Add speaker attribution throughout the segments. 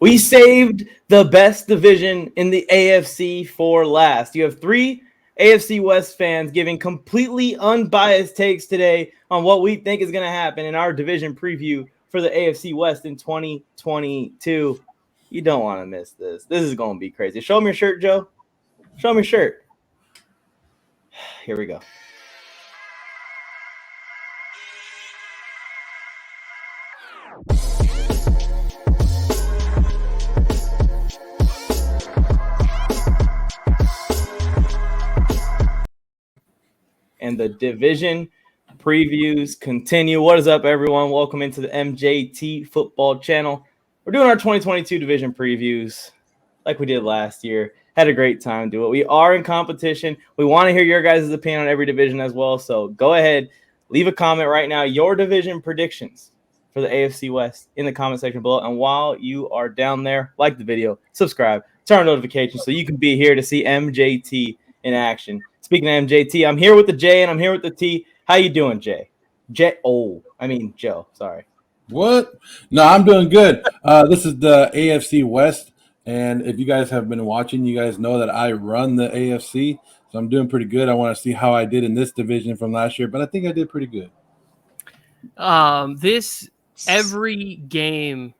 Speaker 1: We saved the best division in the AFC for last. You have three AFC West fans giving completely unbiased takes today on what we think is going to happen in our division preview for the AFC West in 2022. You don't want to miss this. This is going to be crazy. Show me your shirt, Joe. Show me your shirt. Here we go. And the division previews continue. What is up, everyone? Welcome into the MJT Football Channel. We're doing our 2022 division previews like we did last year. Had a great time doing it. We are in competition. We want to hear your guys' opinion on every division as well. So go ahead, leave a comment right now. Your division predictions for the AFC West in the comment section below. And while you are down there, like the video, subscribe, turn on notifications so you can be here to see MJT in action. Speaking of MJT, I'm here with the J and I'm here with the T. How you doing, Jay? Joe. Sorry.
Speaker 2: What? No, I'm doing good. This is the AFC West, and if you guys have been watching, you guys know that I run the AFC, so I'm doing pretty good. I want to see how I did in this division from last year, but I think I did pretty good.
Speaker 3: Every game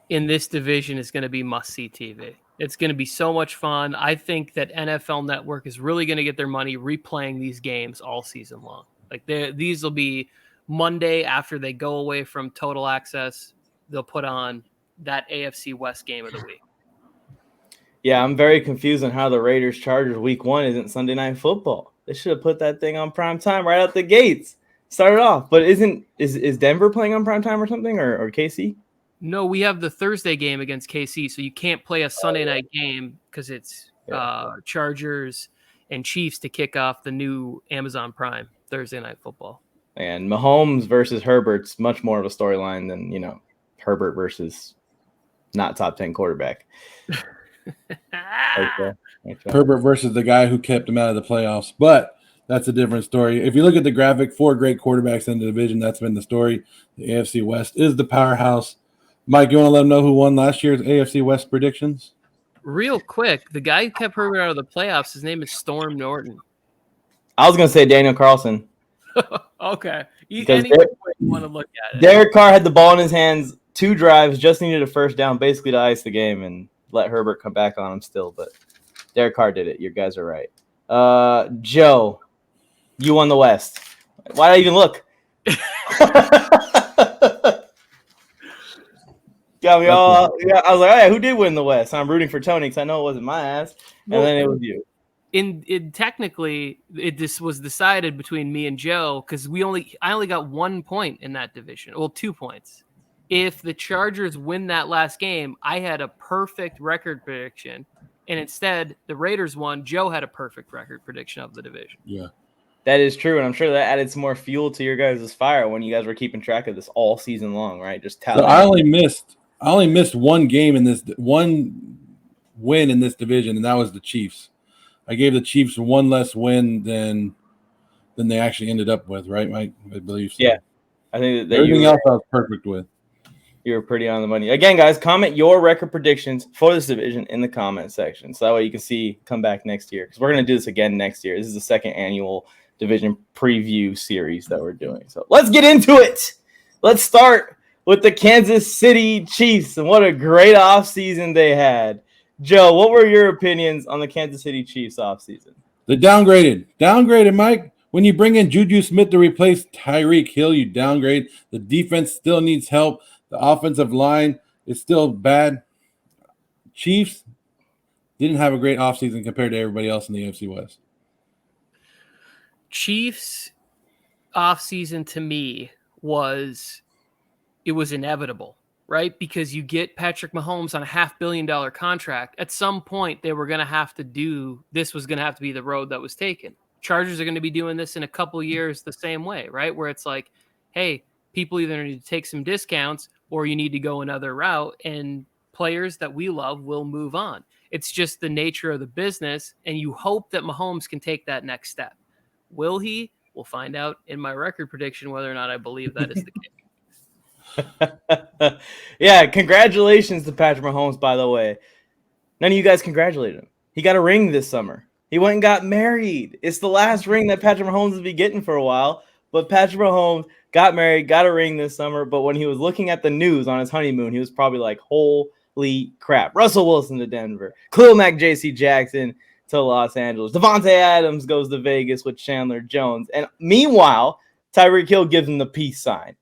Speaker 3: in this division is going to be must-see TV. It's going to be so much fun. I think that NFL Network is really going to get their money replaying these games all season long. Like these will be Monday after they go away from Total Access. They'll put on that AFC West game of the week.
Speaker 1: Yeah, I'm very confused on how the Raiders-Chargers Week 1 isn't Sunday Night Football. They should have put that thing on prime time right out the gates. Started off, but is Denver playing on prime time or something, or KC?
Speaker 3: No, we have the Thursday game against KC, so you can't play a Sunday night game because it's Chargers and Chiefs to kick off the new Amazon Prime Thursday Night Football.
Speaker 1: And Mahomes versus Herbert's much more of a storyline than, Herbert versus not top 10 quarterback.
Speaker 2: Okay. Herbert versus the guy who kept him out of the playoffs, but that's a different story. If you look at the graphic, 4 great quarterbacks in the division, that's been the story. The AFC West is the powerhouse. Mike, you want to let them know who won last year's AFC West predictions?
Speaker 3: Real quick, the guy who kept Herbert out of the playoffs, his name is Storm Norton.
Speaker 1: I was going to say Daniel Carlson.
Speaker 3: Okay. You want to look at it.
Speaker 1: Derek Carr had the ball in his hands, 2 drives, just needed a first down basically to ice the game and let Herbert come back on him still. But Derek Carr did it. You guys are right. Joe, you won the West. Why did I even look? Got me all. Yeah, I was like, hey, who did win the West? I'm rooting for Tony because I know it wasn't my ass, and then it was you.
Speaker 3: Technically, this was decided between me and Joe because I only got 1 point in that division. Well, 2 points. If the Chargers win that last game, I had a perfect record prediction, and instead the Raiders won. Joe had a perfect record prediction of the division.
Speaker 2: Yeah,
Speaker 1: that is true, and I'm sure that added some more fuel to your guys' fire when you guys were keeping track of this all season long, right? Just tally.
Speaker 2: So I only missed one game in this one win in this division, and that was the Chiefs. I gave the Chiefs one less win than they actually ended up with, right, Mike? I believe so.
Speaker 1: Yeah, I think that
Speaker 2: everything else I was perfect with.
Speaker 1: You were pretty on the money. Again, guys, comment your record predictions for this division in the comment section, so that way you can come back next year because we're going to do this again next year. This is the second annual division preview series that we're doing. So let's get into it. Let's start with the Kansas City Chiefs, and what a great offseason they had. Joe, what were your opinions on the Kansas City Chiefs offseason?
Speaker 2: They downgraded, Mike. When you bring in Juju Smith to replace Tyreek Hill, you downgrade. The defense still needs help. The offensive line is still bad. Chiefs didn't have a great offseason compared to everybody else in the AFC West.
Speaker 3: Chiefs offseason to me was inevitable, right? Because you get Patrick Mahomes on a $500 million contract. At some point, they were going to have to this was going to have to be the road that was taken. Chargers are going to be doing this in a couple years the same way, right? Where it's like, hey, people either need to take some discounts or you need to go another route, and players that we love will move on. It's just the nature of the business, and you hope that Mahomes can take that next step. Will he? We'll find out in my record prediction whether or not I believe that is the case.
Speaker 1: Yeah, congratulations to Patrick Mahomes, by the way. None of you guys congratulated him. He got a ring this summer. He went and got married. It's the last ring that Patrick Mahomes will be getting for a while. But Patrick Mahomes got married, got a ring this summer. But when he was looking at the news on his honeymoon, he was probably like, holy crap. Russell Wilson to Denver. Khalil Mack, J.C. Jackson to Los Angeles. Devontae Adams goes to Vegas with Chandler Jones. And meanwhile, Tyreek Hill gives him the peace sign.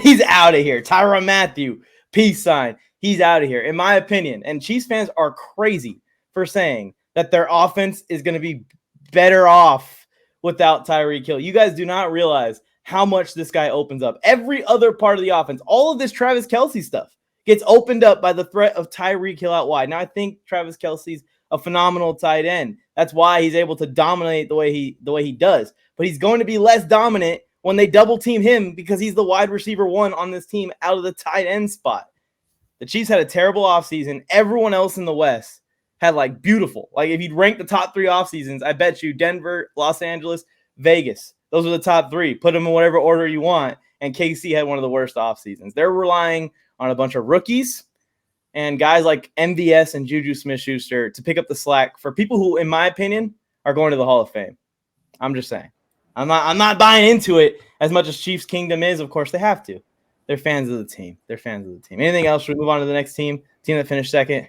Speaker 1: He's out of here. Tyrann Mathieu, peace sign. He's out of here, in my opinion. And Chiefs fans are crazy for saying that their offense is going to be better off without Tyreek Hill. You guys do not realize how much this guy opens up. Every other part of the offense, all of this Travis Kelce stuff gets opened up by the threat of Tyreek Hill out wide. Now, I think Travis Kelce's a phenomenal tight end. That's why he's able to dominate the way he does. But he's going to be less dominant when they double team him because he's the wide receiver one on this team out of the tight end spot. The Chiefs had a terrible offseason. Everyone else in the West had like beautiful. Like if you'd rank the top 3 off seasons, I bet you Denver, Los Angeles, Vegas. Those are the top 3. Put them in whatever order you want. And KC had one of the worst off seasons. They're relying on a bunch of rookies and guys like MVS and Juju Smith-Schuster to pick up the slack for people who, in my opinion, are going to the Hall of Fame. I'm just saying. I'm not buying into it as much as Chiefs Kingdom is. Of course, they have to. They're fans of the team. Anything else? Should we move on to the next team? Team that finished second?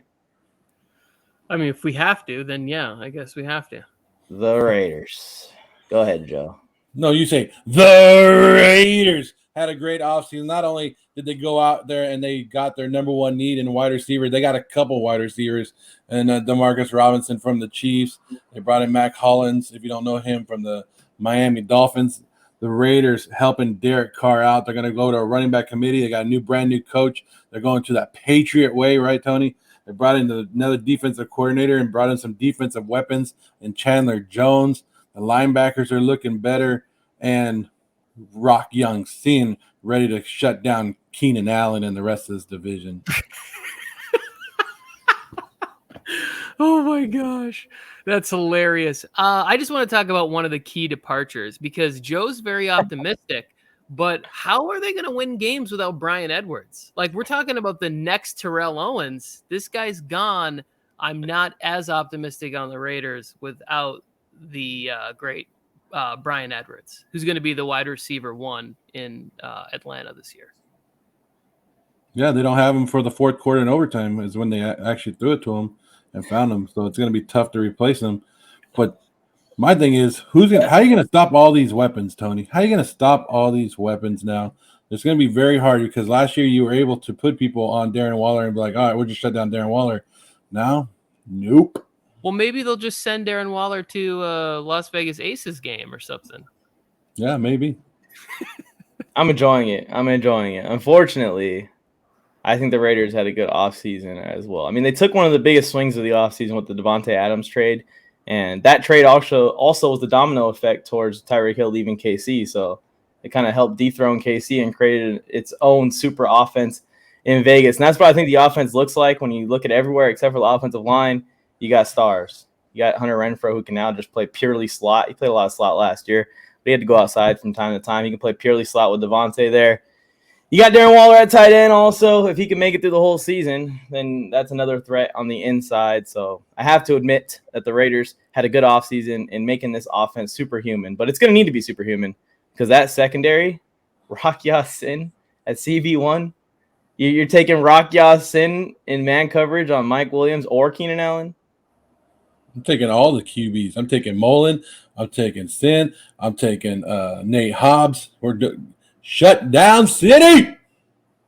Speaker 3: I mean, if we have to, then yeah, I guess we have to.
Speaker 1: The Raiders. Go ahead, Joe.
Speaker 2: No, you say the Raiders had a great offseason. Not only did they go out there and they got their number one need in wide receiver, they got a couple wide receivers. And Demarcus Robinson from the Chiefs. They brought in Mac Hollins, if you don't know him, from the Miami Dolphins. The Raiders helping Derek Carr out. They're going to go to a running back committee. They got a brand new coach. They're going to that Patriot way, right, Tony? They brought in another defensive coordinator and brought in some defensive weapons in Chandler Jones. The linebackers are looking better. And Rock Young seeing ready to shut down Keenan Allen and the rest of this division.
Speaker 3: Oh, my gosh. That's hilarious. I just want to talk about one of the key departures because Joe's very optimistic, but how are they going to win games without Bryan Edwards? Like, we're talking about the next Terrell Owens. This guy's gone. I'm not as optimistic on the Raiders without the great Bryan Edwards, who's going to be the wide receiver one in Atlanta this year.
Speaker 2: Yeah, they don't have him for the fourth quarter and overtime is when they actually threw it to him and found him. So it's going to be tough to replace him. But my thing is, how are you going to stop all these weapons, Tony? How are you going to stop all these weapons now? It's going to be very hard because last year you were able to put people on Darren Waller and be like, all right, we'll just shut down Darren Waller. Now, nope.
Speaker 3: Well, maybe they'll just send Darren Waller to Las Vegas Aces game or something.
Speaker 2: Yeah, maybe.
Speaker 1: I'm enjoying it. Unfortunately, I think the Raiders had a good offseason as well. I mean, they took one of the biggest swings of the offseason with the Devontae Adams trade, and that trade also was the domino effect towards Tyreek Hill leaving KC. So it kind of helped dethrone KC and created its own super offense in Vegas. And that's what I think the offense looks like when you look at everywhere except for the offensive line. You got stars. You got Hunter Renfrow, who can now just play purely slot. He played a lot of slot last year, but he had to go outside from time to time. He can play purely slot with Devontae there. You got Darren Waller at tight end also. If he can make it through the whole season, then that's another threat on the inside. So I have to admit that the Raiders had a good offseason in making this offense superhuman. But it's going to need to be superhuman because that secondary, Rock Ya-Sin at CB1, you're taking Rock Ya-Sin in man coverage on Mike Williams or Keenan Allen?
Speaker 2: I'm taking all the QBs. I'm taking Mullen. I'm taking Sin. I'm taking Nate Hobbs. Shut down city.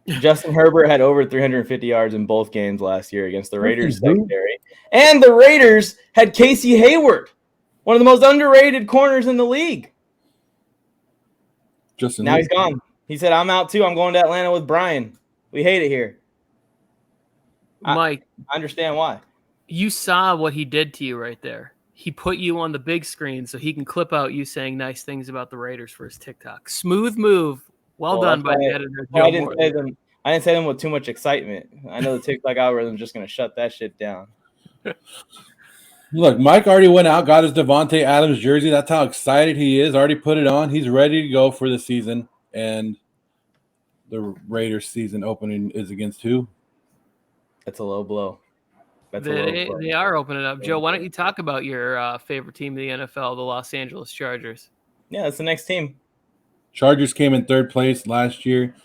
Speaker 1: Justin Herbert had over 350 yards in both games last year against the Raiders secondary. And the Raiders had Casey Hayward, one of the most underrated corners in the league. Now he's gone. He said, I'm out too. I'm going to Atlanta with Brian. We hate it here.
Speaker 3: Mike,
Speaker 1: I understand why.
Speaker 3: You saw what he did to you right there. He put you on the big screen so he can clip out you saying nice things about the Raiders for his TikTok. Smooth move. Well done by the editor.
Speaker 1: I didn't say them with too much excitement. I know the TikTok algorithm is just going to shut that shit down.
Speaker 2: Look, Mike already went out, got his Devontae Adams jersey. That's how excited he is. Already put it on. He's ready to go for the season. And the Raiders season opening is against who?
Speaker 1: That's a low blow. That's a low blow.
Speaker 3: They are opening up. Joe, why don't you talk about your favorite team in the NFL, the Los Angeles Chargers?
Speaker 1: Yeah, that's the next team.
Speaker 2: Chargers came in third place last year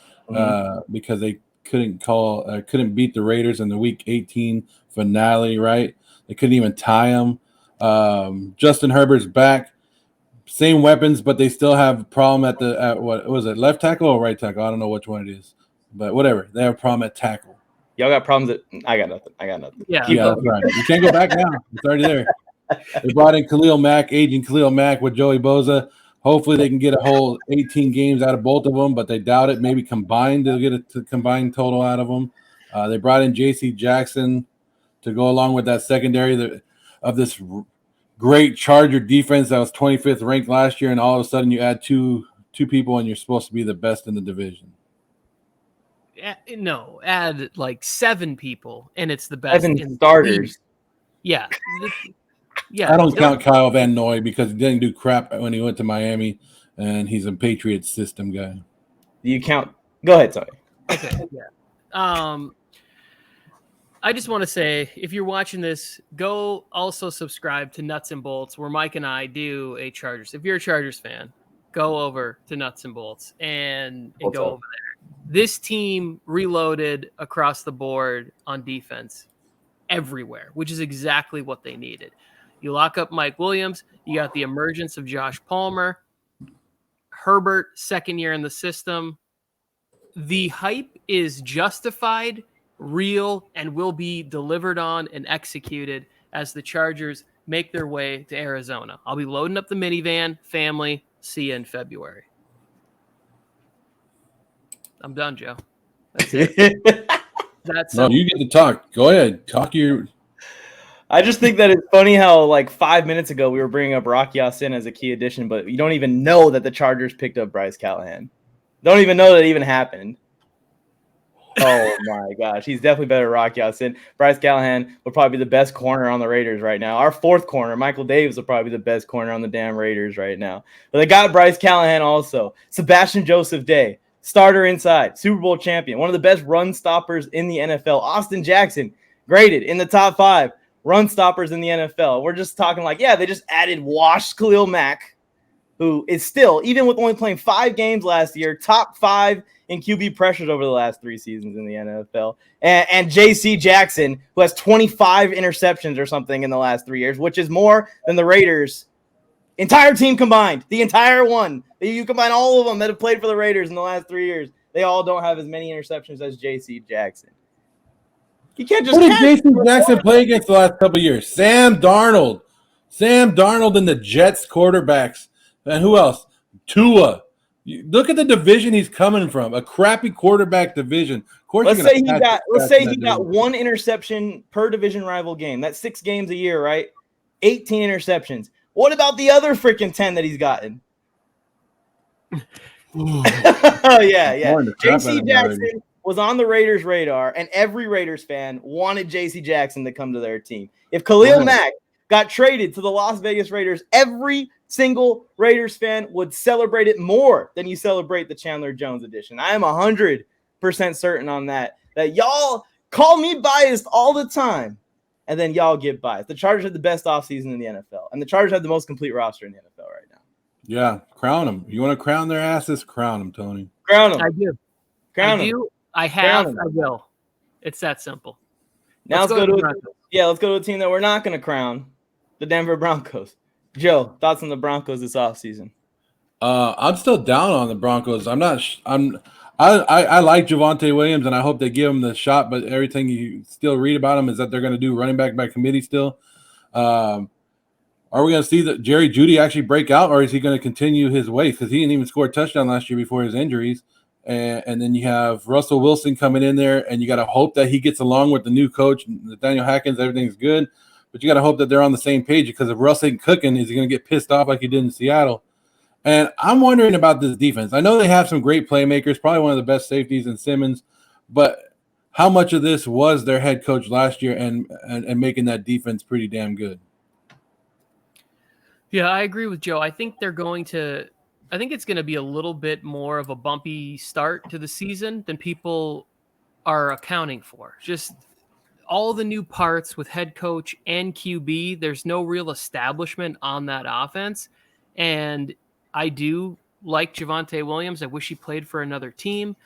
Speaker 2: because they couldn't beat the Raiders in the Week 18 finale, right? They couldn't even tie them. Justin Herbert's back. Same weapons, but they still have a problem at what was it, left tackle or right tackle? I don't know which one it is, but whatever. They have a problem at tackle.
Speaker 1: Y'all got problems I got nothing.
Speaker 3: Yeah,
Speaker 2: that's right. You can't go back now. It's already there. They brought in aging Khalil Mack with Joey Bosa. Hopefully they can get a whole 18 games out of both of them, but they doubt it. Maybe combined they'll get a combined total out of them. They brought in J.C. Jackson to go along with that secondary of this great Charger defense that was 25th ranked last year, and all of a sudden you add two people and you're supposed to be the best in the division.
Speaker 3: No, add like 7 people and it's the best.
Speaker 1: 7 starters.
Speaker 3: Yeah.
Speaker 2: I don't count Kyle Van Noy because he didn't do crap when he went to Miami, and he's a Patriots system guy.
Speaker 1: Do you count? Go ahead, sorry.
Speaker 3: Okay, yeah. I just want to say, if you're watching this, go also subscribe to Nuts and Bolts, where Mike and I do a Chargers. If you're a Chargers fan, go over to Nuts and Bolts and go over there. This team reloaded across the board on defense everywhere, which is exactly what they needed. You lock up Mike Williams. You got the emergence of Josh Palmer. Herbert, second year in the system. The hype is justified, real, and will be delivered on and executed as the Chargers make their way to Arizona. I'll be loading up the minivan. Family, see you in February. I'm done, Joe. That's it.
Speaker 2: No, you get to talk. Go ahead. Talk your.
Speaker 1: I just think that it's funny how, like, 5 minutes ago, we were bringing up Rocky Ya-Sin as a key addition, but you don't even know that the Chargers picked up Bryce Callahan. Don't even know that it even happened. Oh, my gosh. He's definitely better than Rocky Ya-Sin. Bryce Callahan would probably be the best corner on the Raiders right now. Our fourth corner, Michael Davis, will probably be the best corner on the damn Raiders right now. But they got Bryce Callahan also. Sebastian Joseph Day, starter inside, Super Bowl champion, one of the best run stoppers in the NFL. Austin Jackson, graded in the top 5 run stoppers in the NFL. We're just talking like, yeah, they just added washed Khalil Mack, who is still, even with only playing 5 games last year, top 5 in QB pressures over the last 3 seasons in the NFL. And J.C. Jackson, who has 25 interceptions or something in the last 3 years, which is more than the Raiders' entire team combined. The entire one. You combine all of them that have played for the Raiders in the last 3 years. They all don't have as many interceptions as J.C. Jackson. You can't just.
Speaker 2: Who did J.C. Jackson play against the last couple of years? Sam Darnold. And the Jets quarterbacks. And who else? Tua. Look at the division he's coming from. A crappy quarterback division. Of course,
Speaker 1: let's say he got 1 interception per division rival game. That's 6 games a year, right? 18 interceptions. What about the other freaking 10 that he's gotten? Oh, yeah. J.C. Jackson was on the Raiders' radar, and every Raiders fan wanted J.C. Jackson to come to their team. If Khalil Mack got traded to the Las Vegas Raiders, every single Raiders fan would celebrate it more than you celebrate the Chandler Jones edition. I am 100% certain on that y'all call me biased all the time, and then y'all get biased. The Chargers have the best offseason in the NFL, and the Chargers have the most complete roster in the NFL right now.
Speaker 2: Yeah, crown them. You want to crown their asses? Crown them, Tony.
Speaker 1: Crown them.
Speaker 3: I do.
Speaker 1: Crown them.
Speaker 3: I have. I will. It's that simple.
Speaker 1: Now let's go to a team that we're not going to crown, the Denver Broncos. Joe, thoughts on the Broncos this offseason?
Speaker 2: I'm still down on the Broncos. I like Javonte Williams, and I hope they give him the shot, but everything you still read about him is that they're going to do running back by committee still. Are we going to see that Jerry Jeudy actually break out, or is he going to continue his way? Because he didn't even score a touchdown last year before his injuries. And then you have Russell Wilson coming in there, and you got to hope that he gets along with the new coach, Nathaniel Hackett. Everything's good, but you got to hope that they're on the same page, because if Russ ain't cooking, is he going to get pissed off like he did in Seattle? And I'm wondering about this defense. I know they have some great playmakers, probably one of the best safeties in Simmons, but how much of this was their head coach last year and making that defense pretty damn good?
Speaker 3: Yeah, I agree with Joe. I think they're going to it's going to be a little bit more of a bumpy start to the season than people are accounting for. Just all the new parts with head coach and QB. There's no real establishment on that offense. And I do like Javonte Williams. I wish he played for another team.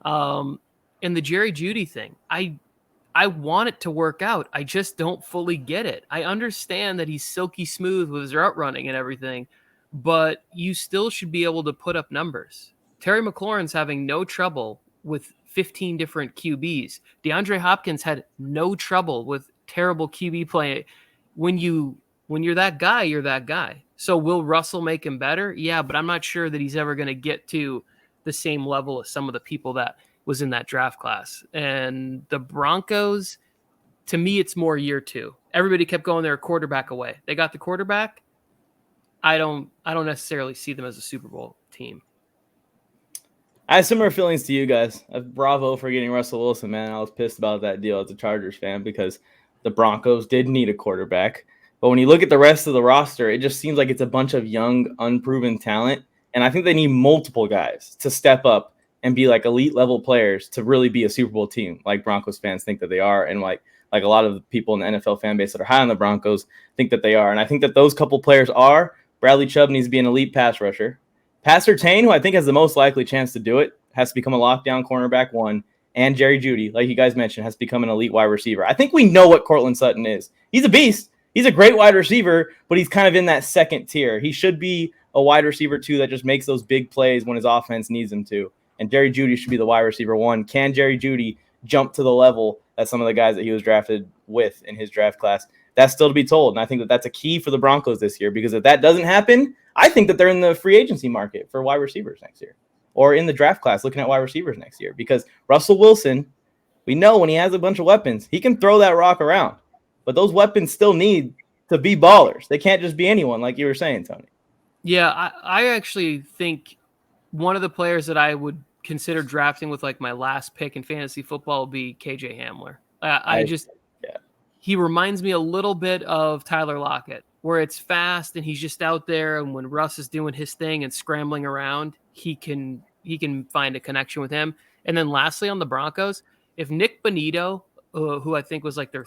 Speaker 3: And the Jerry Jeudy thing, I want it to work out. I just don't fully get it. I understand that he's silky smooth with his route running and everything, but you still should be able to put up numbers. Terry McLaurin's having no trouble with 15 different QBs. DeAndre Hopkins had no trouble with terrible QB play. When you're that guy, you're that guy. So will Russell make him better? Yeah, but I'm not sure that he's ever going to get to the same level as some of the people that was in that draft class. And the Broncos, to me, it's more year 2. Everybody kept going their quarterback away. They got the quarterback. I don't necessarily see them as a Super Bowl team.
Speaker 1: I have similar feelings to you guys. Bravo for getting Russell Wilson, man. I was pissed about that deal as a Chargers fan because the Broncos did need a quarterback. But when you look at the rest of the roster, it just seems like it's a bunch of young, unproven talent. And I think they need multiple guys to step up and be like elite level players to really be a Super Bowl team, like Broncos fans think that they are. And like a lot of the people in the NFL fan base that are high on the Broncos think that they are. And I think that those couple players are Bradley Chubb needs to be an elite pass rusher. Pat Surtain, who I think has the most likely chance to do it, has to become a lockdown cornerback 1. And Jerry Jeudy, like you guys mentioned, has to become an elite wide receiver. I think we know what Cortland Sutton is. He's a beast. He's a great wide receiver, but he's kind of in that second tier. He should be a wide receiver 2 that just makes those big plays when his offense needs him to. And Jerry Jeudy should be the wide receiver 1. Can Jerry Jeudy jump to the level that some of the guys that he was drafted with in his draft class? That's still to be told. And I think that that's a key for the Broncos this year, because if that doesn't happen, I think that they're in the free agency market for wide receivers next year, or in the draft class looking at wide receivers next year, because Russell Wilson, we know when he has a bunch of weapons, he can throw that rock around, but those weapons still need to be ballers. They can't just be anyone, like you were saying, Tony.
Speaker 3: Yeah, I actually think one of the players that I would consider drafting with like my last pick in fantasy football would be KJ Hamler. He reminds me a little bit of Tyler Lockett, where it's fast and he's just out there, and when Russ is doing his thing and scrambling around, he can find a connection with him. And then lastly, on the Broncos, if Nick Bonito, who I think was like their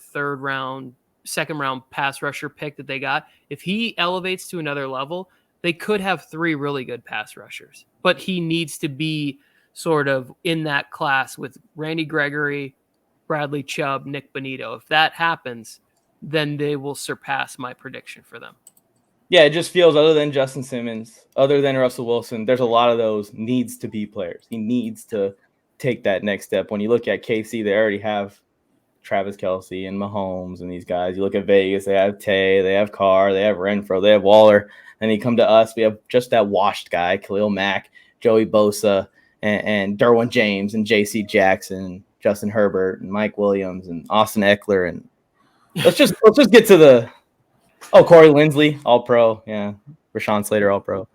Speaker 3: second round pass rusher pick that they got, if he elevates to another level, they could have 3 really good pass rushers. But he needs to be sort of in that class with Randy Gregory, Bradley Chubb, Nick Bonito. If that happens, then they will surpass my prediction for them.
Speaker 1: Yeah, it just feels, other than Justin Simmons, other than Russell Wilson, there's a lot of those needs to be players. He needs to take that next step. When you look at KC, they already have Travis Kelce and Mahomes and these guys. You look at Vegas, they have Tay, they have Carr, they have Renfro, they have Waller. And you come to us, we have just that washed guy, Khalil Mack, Joey Bosa, and Derwin James, and J.C. Jackson, Justin Herbert, and Mike Williams, and Austin Eckler. And let's just get to the Corey Linsley, All-Pro. Yeah, Rashawn Slater, All-Pro.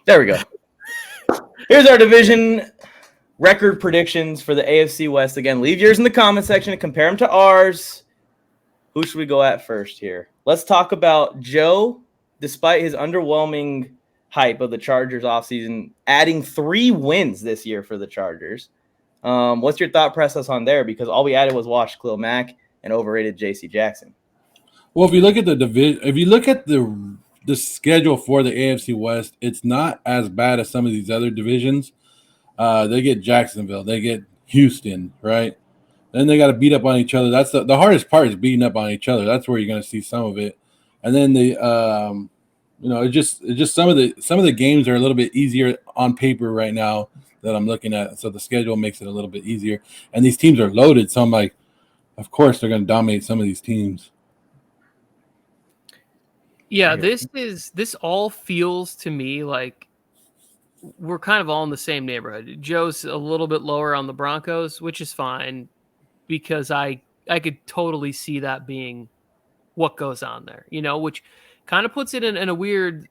Speaker 1: There we go. Here's our division record predictions for the AFC West. Again, leave yours in the comment section and compare them to ours. Who should we go at first here? Let's talk about Joe, despite his underwhelming hype of the Chargers offseason, adding 3 wins this year for the Chargers. What's your thought process on there? Because all we added was washed Khalil Mack and overrated J.C. Jackson.
Speaker 2: Well, if you look at the division, if you look at the schedule for the AFC West, it's not as bad as some of these other divisions. They get Jacksonville, they get Houston, right? Then they got to beat up on each other. That's the hardest part, is beating up on each other. That's where you're going to see some of it. And then it's just some of the games are a little bit easier on paper right now that I'm looking at. So the schedule makes it a little bit easier. And these teams are loaded. So I'm like, of course they're going to dominate some of these teams.
Speaker 3: Yeah, this all feels to me like we're kind of all in the same neighborhood. Joe's a little bit lower on the Broncos, which is fine, because I could totally see that being what goes on there, which kind of puts it in a weird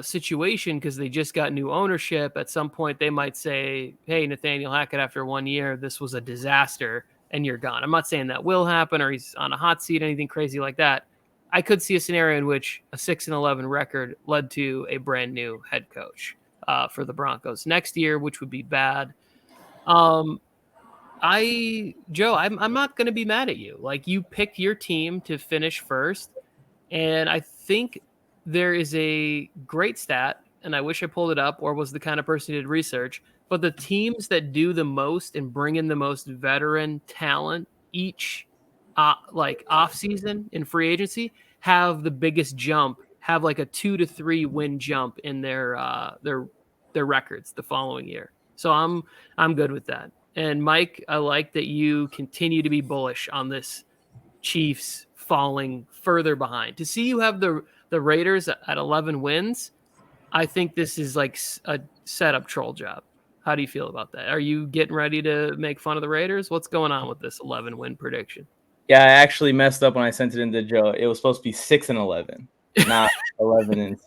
Speaker 3: situation, because they just got new ownership. At some point they might say, hey, Nathaniel Hackett, after 1 year, this was a disaster and you're gone. I'm not saying that will happen or he's on a hot seat, anything crazy like that. I could see a scenario in which a 6-11 record led to a brand new head coach for the Broncos next year, which would be bad. Joe, I'm not going to be mad at you. Like, you picked your team to finish first, and I think there is a great stat, and I wish I pulled it up or was the kind of person who did research, but the teams that do the most and bring in the most veteran talent each like off season in free agency have the biggest jump, have like a 2 to 3 win jump in their records the following year. So I'm good with that. And Mike, I like that you continue to be bullish on this Chiefs falling further behind. To see you have the Raiders at 11 wins, I think this is like a setup troll job. How do you feel about that? Are you getting ready to make fun of the Raiders? What's going on with this 11 win prediction?
Speaker 1: Yeah, I actually messed up when I sent it into Joe. It was supposed to be 6-11, not 11-6.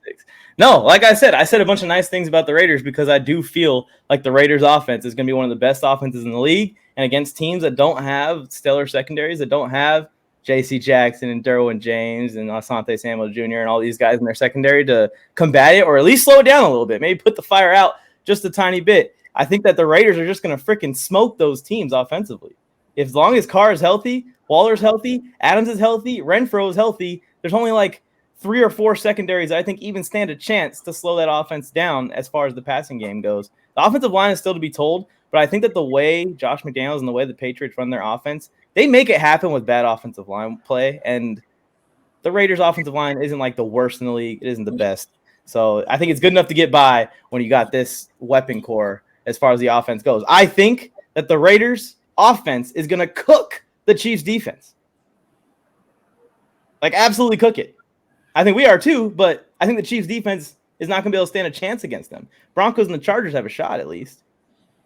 Speaker 1: No, like I said a bunch of nice things about the Raiders because I do feel like the Raiders offense is going to be one of the best offenses in the league, and against teams that don't have stellar secondaries, that don't have J.C. Jackson and Derwin James and Asante Samuel Jr. and all these guys in their secondary to combat it or at least slow it down a little bit, maybe put the fire out just a tiny bit. I think that the Raiders are just going to freaking smoke those teams offensively. As long as Carr is healthy, Waller's healthy, Adams is healthy, Renfro is healthy, there's only like 3 or 4 secondaries I think even stand a chance to slow that offense down as far as the passing game goes. The offensive line is still to be told, but I think that the way Josh McDaniels and the way the Patriots run their offense, they make it happen with bad offensive line play, and the Raiders' offensive line isn't like the worst in the league. It isn't the best. So I think it's good enough to get by when you got this weapon core as far as the offense goes. I think that the Raiders' offense is going to cook the Chiefs' defense. Like, absolutely cook it. I think we are too, but I think the Chiefs' defense is not going to be able to stand a chance against them. Broncos and the Chargers have a shot at least.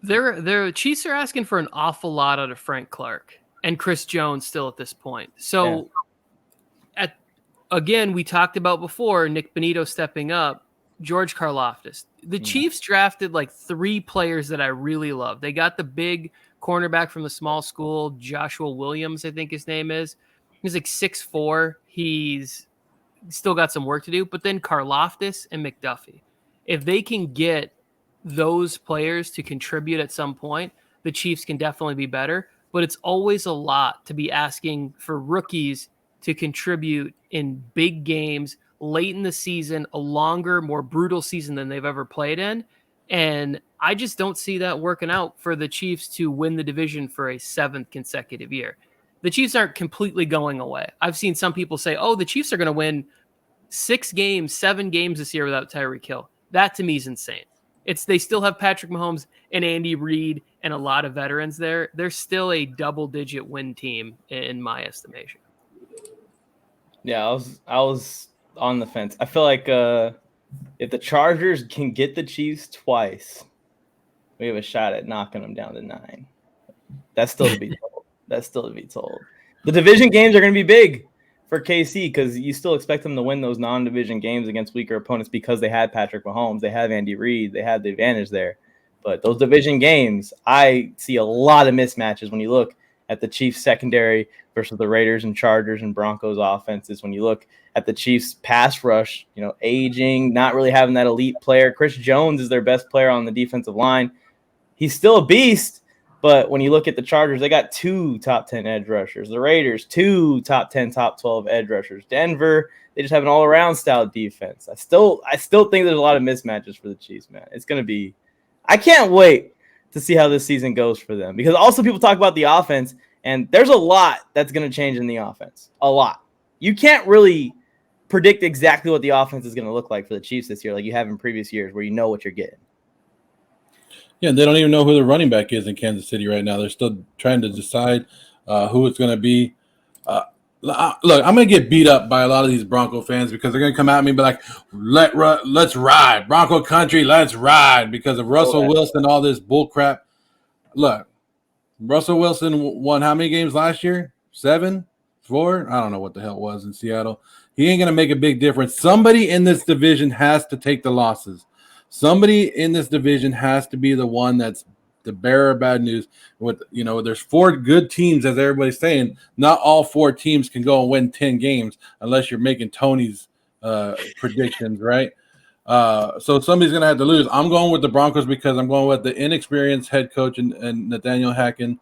Speaker 3: The Chiefs are asking for an awful lot out of Frank Clark and Chris Jones still at this point. So, again, we talked about before, Nick Bonito stepping up, George Karlaftis. The Chiefs drafted like 3 players that I really love. They got the big cornerback from the small school, Joshua Williams, I think his name is. He's like 6'4". He's still got some work to do. But then Karlaftis and McDuffie. If they can get those players to contribute at some point, the Chiefs can definitely be better. But it's always a lot to be asking for rookies to contribute in big games late in the season, a longer, more brutal season than they've ever played in. And I just don't see that working out for the Chiefs to win the division for a 7th consecutive year. The Chiefs aren't completely going away. I've seen some people say, oh, the Chiefs are going to win 6 games, 7 games this year without Tyreek Hill. That to me is insane. They still have Patrick Mahomes and Andy Reid and a lot of veterans there. They're still a double-digit win team in my estimation.
Speaker 1: Yeah, I was on the fence. I feel like if the Chargers can get the Chiefs twice, we have a shot at knocking them down to 9. That's still to be told. That's still to be told. The division games are going to be big for KC because you still expect them to win those non-division games against weaker opponents because they had Patrick Mahomes, they have Andy Reid, they have the advantage there. But those division games, I see a lot of mismatches when you look at the Chiefs secondary versus the Raiders and Chargers and Broncos offenses. When you look at the Chiefs pass rush, aging, not really having that elite player. Chris Jones is their best player on the defensive line. He's still a beast, but when you look at the Chargers, they got 2 top 10 edge rushers. The Raiders, 2 top 10, top 12 edge rushers. Denver, they just have an all-around style defense. I still think there's a lot of mismatches for the Chiefs, man. It's going to be – I can't wait to see how this season goes for them. Because also people talk about the offense, and there's a lot that's going to change in the offense. A lot. You can't really predict exactly what the offense is going to look like for the Chiefs this year like you have in previous years where you know what you're getting.
Speaker 2: Yeah, they don't even know who the running back is in Kansas City right now. They're still trying to decide who it's going to be. Look, I'm going to get beat up by a lot of these Bronco fans because they're going to come at me and be like, let's ride. Bronco country, let's ride because of Russell Wilson, all this bull crap. Look, Russell Wilson won how many games last year? 7? 4? I don't know what the hell it was in Seattle. He ain't going to make a big difference. Somebody in this division has to take the losses. Somebody in this division has to be the one that's the bearer of bad news. With there's 4 good teams, as everybody's saying. Not all 4 teams can go and win 10 games unless you're making Tony's predictions, right? So somebody's gonna have to lose. I'm going with the Broncos because I'm going with the inexperienced head coach and Nathaniel Hackett.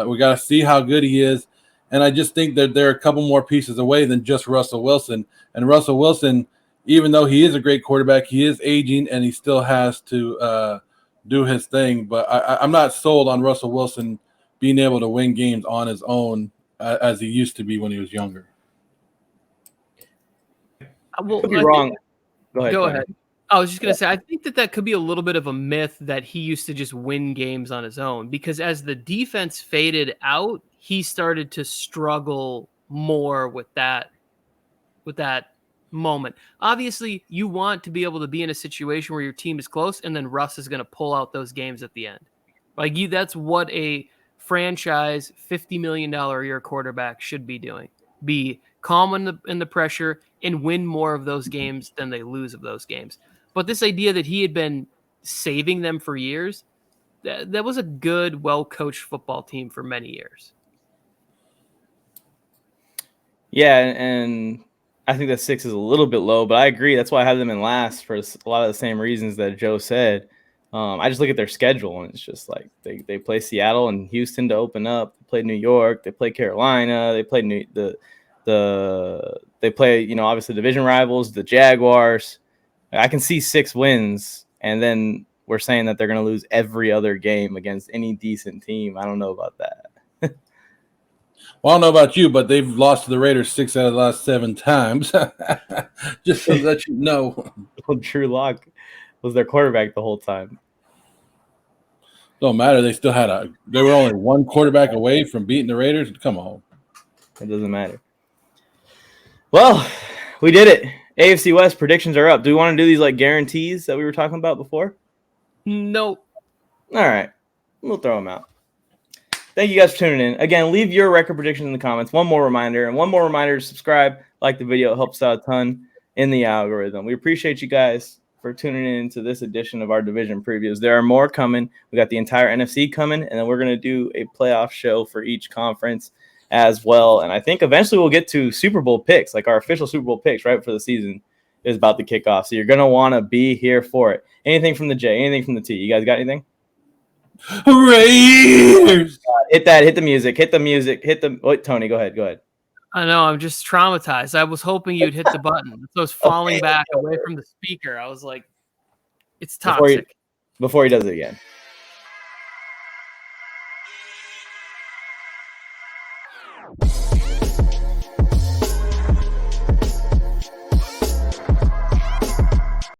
Speaker 2: We got to see how good he is, and I just think that they're a couple more pieces away than just Russell Wilson. And Russell Wilson, even though he is a great quarterback, he is aging and he still has to do his thing. But I'm not sold on Russell Wilson being able to win games on his own as he used to be when he was younger.
Speaker 3: Well,
Speaker 1: Could be wrong.
Speaker 3: Go ahead. I was just going to say, I think that could be a little bit of a myth that he used to just win games on his own, because as the defense faded out, he started to struggle more with that moment. Obviously, you want to be able to be in a situation where your team is close and then Russ is going to pull out those games at the end. That's what a franchise $50 million a year quarterback should be doing. Be calm in the pressure and win more of those games than they lose of those games. But this idea that he had been saving them for years, that was a good, well-coached football team for many years.
Speaker 1: Yeah, and I think that 6 is a little bit low, but I agree. That's why I have them in last for a lot of the same reasons that Joe said. I just look at their schedule, and it's just like they play Seattle and Houston to open up. They play New York. They play Carolina. They play they play obviously division rivals, the Jaguars. I can see 6 wins, and then we're saying that they're going to lose every other game against any decent team. I don't know about that.
Speaker 2: Well, I don't know about you, but they've lost to the Raiders 6 out of the last 7 times. Just to let you know.
Speaker 1: Well, Drew Lock was their quarterback the whole time.
Speaker 2: Don't matter. They were only 1 quarterback away from beating the Raiders. Come on.
Speaker 1: It doesn't matter. Well, we did it. AFC West predictions are up. Do we want to do these like guarantees that we were talking about before?
Speaker 3: Nope.
Speaker 1: All right. We'll throw them out. Thank you guys for tuning in. Again, leave your record predictions in the comments. One more reminder to subscribe, like the video. It helps out a ton in the algorithm. We appreciate you guys for tuning in to this edition of our division previews. There are more coming. We got the entire NFC coming, and then we're going to do a playoff show for each conference as well. And I think eventually we'll get to Super Bowl picks, like our official Super Bowl picks right before the season is about to kick off. So you're going to want to be here for it. Anything from the J, anything from the T. You guys got anything?
Speaker 2: Raiders!
Speaker 1: Hit the music. Wait, Tony, go ahead.
Speaker 3: I know, I'm just traumatized. I was hoping you'd hit the button. So I was falling back away from the speaker. I was like, it's toxic.
Speaker 1: Before he does it again.